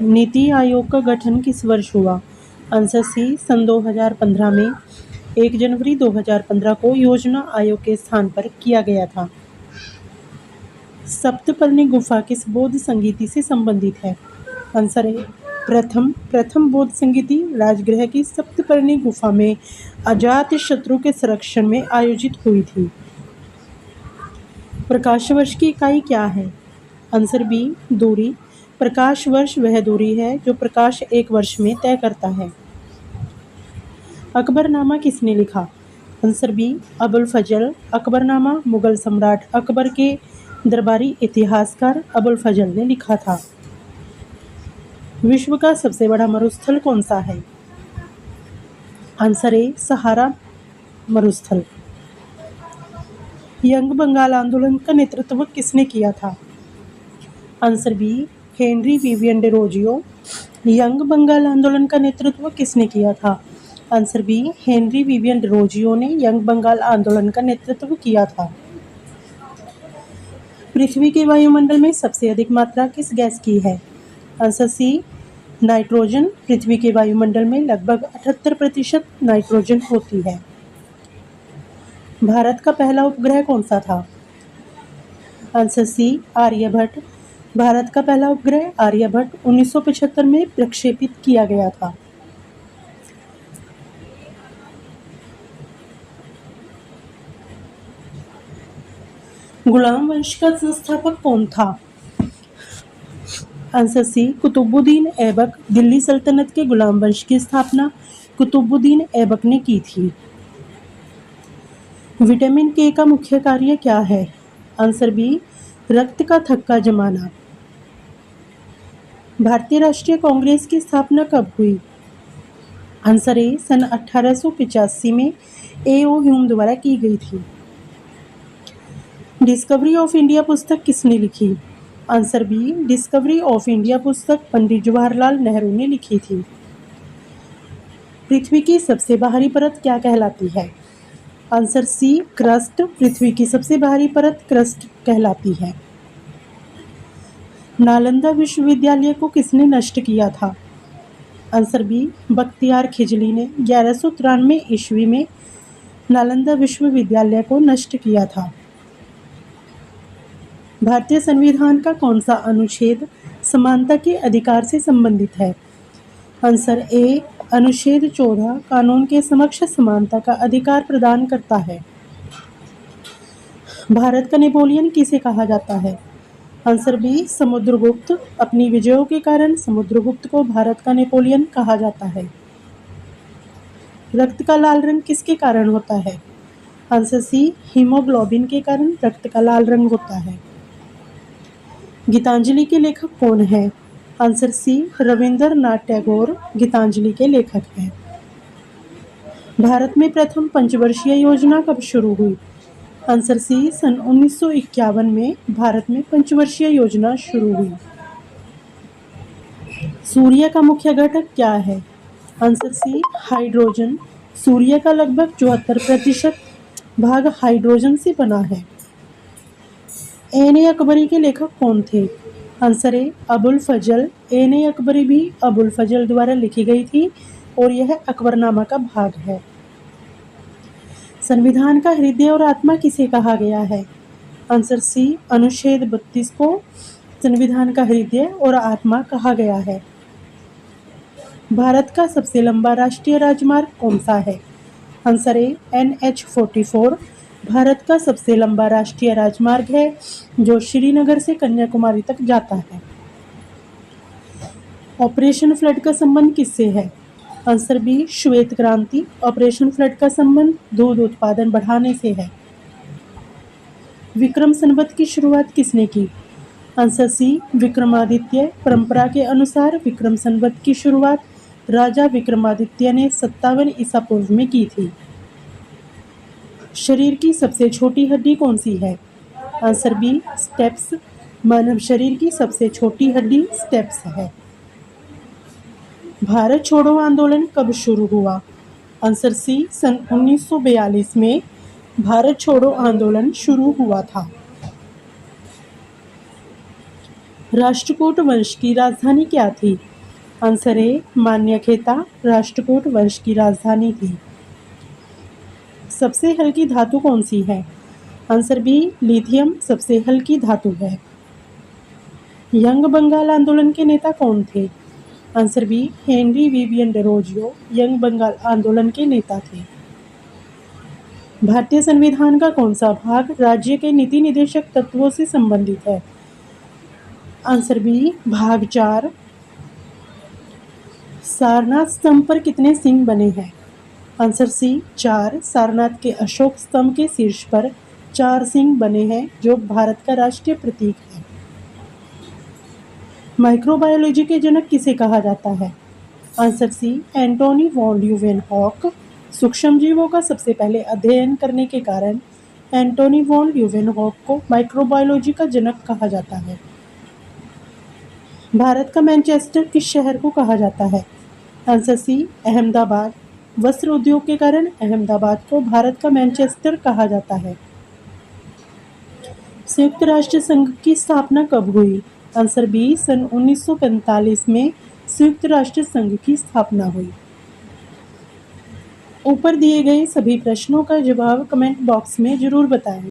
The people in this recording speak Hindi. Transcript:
नीति आयोग का गठन किस वर्ष हुआ? आंसर सी सन 2015 में। 1 जनवरी 2015 को योजना आयोग के स्थान पर किया गया था। सप्तपर्णी गुफा किस बौद्ध संगीति से संबंधित है? आंसर ए प्रथम बौद्ध संगीति राजगृह की सप्तपर्णी गुफा में अजात शत्रु के संरक्षण में आयोजित हुई थी। प्रकाश वर्ष की इकाई क्या है? आंसर बी दूरी। प्रकाश वर्ष वह दूरी है जो प्रकाश एक वर्ष में तय करता है। अकबरनामा किसने लिखा? आंसर बी अबुल फजल। अकबरनामा मुगल सम्राट अकबर के दरबारी इतिहासकार अबुल फजल ने लिखा था। विश्व का सबसे बड़ा मरुस्थल कौन सा है? आंसर ए सहारा मरुस्थल। यंग बंगाल आंदोलन का नेतृत्व किसने किया था? Answer B Henry Vivian Derozio. Young Bengal आंदोलन का नेतृत्व किसने किया था? Answer B Henry Vivian Derozio ने यंग बंगाल आंदोलन का नेतृत्व किया था। पृथ्वी के वायुमंडल में सबसे अधिक मात्रा किस गैस की है? आंसर सी नाइट्रोजन। पृथ्वी के वायुमंडल में लगभग 78% नाइट्रोजन होती है। भारत का पहला उपग्रह कौन सा था? आंसर सी आर्यभट्ट। भारत का पहला उपग्रह आर्यभट्ट 1975 में प्रक्षेपित किया गया था। गुलाम वंश का संस्थापक कौन था? Answer C Qutbuddin Aibak. दिल्ली सल्तनत के गुलाम वंश की स्थापना कुतुबुद्दीन ऐबक ने की थी। विटामिन के का मुख्य कार्य क्या है? आंसर बी रक्त का थक्का जमाना। भारतीय राष्ट्रीय कांग्रेस की स्थापना कब हुई? आंसर ए सन 1885 में A.O. ह्यूम द्वारा की गई थी। डिस्कवरी ऑफ इंडिया पुस्तक किसने लिखी? Answer B Discovery of India पुस्तक पंडित जवाहरलाल नेहरू ने लिखी थी। पृथ्वी की सबसे बाहरी परत क्या कहलाती है? आंसर सी क्रस्ट। पृथ्वी की सबसे बाहरी परत क्रस्ट कहलाती है। नालंदा विश्वविद्यालय को किसने नष्ट किया था? आंसर बी बख्तियार खिजली ने 1193 ईस्वी में नालंदा विश्वविद्यालय को नष्ट किया था। भारतीय संविधान का कौन सा अनुच्छेद समानता के अधिकार से संबंधित है? आंसर ए अनुच्छेद 14 कानून के समक्ष समानता का अधिकार प्रदान करता है। भारत का नेपोलियन किसे कहा जाता है? Answer B Samudragupta. अपनी विजयों के कारण समुद्रगुप्त को भारत का नेपोलियन कहा जाता है। रक्त का लाल रंग किसके कारण होता है? आंसर सी हीमोग्लोबिन के कारण रक्त का लाल रंग होता है। गीतांजलि के लेखक कौन है? आंसर सी रविंद्रनाथ टैगोर गीतांजलि के लेखक हैं। भारत में प्रथम पंचवर्षीय योजना कब शुरू हुई? आंसर सी सन 1951 में भारत में पंचवर्षीय योजना शुरू हुई। सूर्य का मुख्य घटक क्या है? Answer C hydrogen. सूर्य का लगभग 74% भाग हाइड्रोजन से बना है। अकबरी के लेखक कौन थे? आंसर ए अबुल फजल। अकबरी भी अबुल फजल द्वारा लिखी गई थी और यह अकबरनामा का भाग है। संविधान का हृदय और आत्मा किसे कहा गया है? आंसर सी अनुच्छेद 32 को संविधान का हृदय और आत्मा कहा गया है। भारत का सबसे लंबा राष्ट्रीय राजमार्ग कौन सा है? आंसर ए NH 44 भारत का सबसे लंबा राष्ट्रीय राजमार्ग है जो श्रीनगर से कन्याकुमारी तक जाता है। ऑपरेशन फ्लड का संबंध किससे है? आंसर बी श्वेत क्रांति। ऑपरेशन फ्लड का संबंध दूध उत्पादन बढ़ाने से है। विक्रम संवत की शुरुआत किसने की? Answer C Vikramaditya. परंपरा के अनुसार विक्रम संवत की शुरुआत राजा विक्रमादित्य ने 57 ईसा पूर्व में की थी। शरीर की सबसे छोटी हड्डी कौन सी है? Answer B steps. मानव शरीर की सबसे छोटी हड्डी स्टेप्स है। भारत छोड़ो आंदोलन कब शुरू हुआ? आंसर सी सन 1942 में भारत छोड़ो आंदोलन शुरू हुआ था। राष्ट्रकूट वंश की राजधानी क्या थी? आंसर ए मान्यखेता राष्ट्रकूट वंश की राजधानी थी। सबसे हल्की धातु कौन सी है? आंसर बी लिथियम सबसे हल्की धातु है। यंग बंगाल आंदोलन के नेता कौन थे? Answer B Henry Vivian Derozio young Bengal आंदोलन के नेता थे। भारतीय संविधान का कौन सा भाग राज्य के नीति निदेशक तत्वों से संबंधित है? आंसर बी भाग 4। सारनाथ स्तंभ पर कितने सिंह बने हैं? Answer C 4। सारनाथ के अशोक स्तंभ के शीर्ष पर 4 सिंह बने हैं जो भारत का राष्ट्रीय प्रतीक है। माइक्रोबायोलॉजी के जनक किसे कहा जाता है? Answer C Antonie van Leeuwenhoek. सूक्ष्मजीवों का सबसे पहले अध्ययन करने के कारण एंटोनी वॉन ल्यूवेनहॉक को माइक्रोबायोलॉजी का जनक कहा जाता है। भारत का मैनचेस्टर किस शहर को कहा जाता है? Answer C Ahmedabad. वस्त्र उद्योग के कारण अहमदाबाद को भारत का मैनचेस्टर कहा जाता है। संयुक्त राष्ट्र संघ की स्थापना कब हुई? आंसर बी सन 1945 में संयुक्त राष्ट्र संघ की स्थापना हुई। ऊपर दिए गए सभी प्रश्नों का जवाब कमेंट बॉक्स में जरूर बताएं।